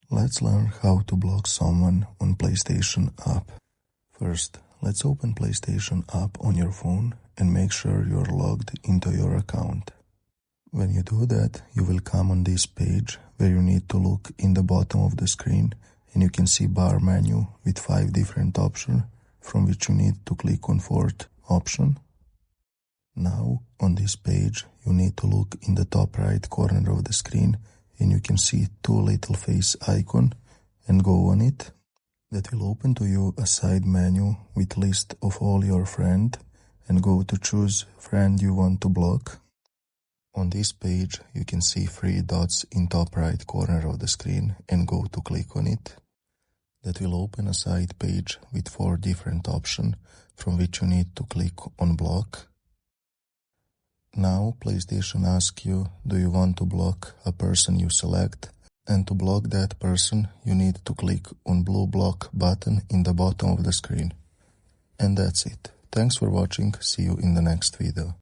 Let's learn how to block someone on PlayStation app. First, let's open PlayStation app on your phone and make sure you're logged into your account. When you do that, you will come on this page where you need to look in the bottom of the screen and you can see bar menu with 5 different options from which you need to click on 4th option. Now, on this page, you need to look in the top right corner of the screen and you can see 2 little face icon and go on it. That will open to you a side menu with list of all your friends and go to choose friend you want to block. On this page, you can see 3 dots in top right corner of the screen and go to click on it. That will open a side page with 4 different options from which you need to click on block. Now PlayStation asks you, do you want to block a person you select? And to block that person, you need to click on blue block button in the bottom of the screen. And that's it. Thanks for watching. See you in the next video.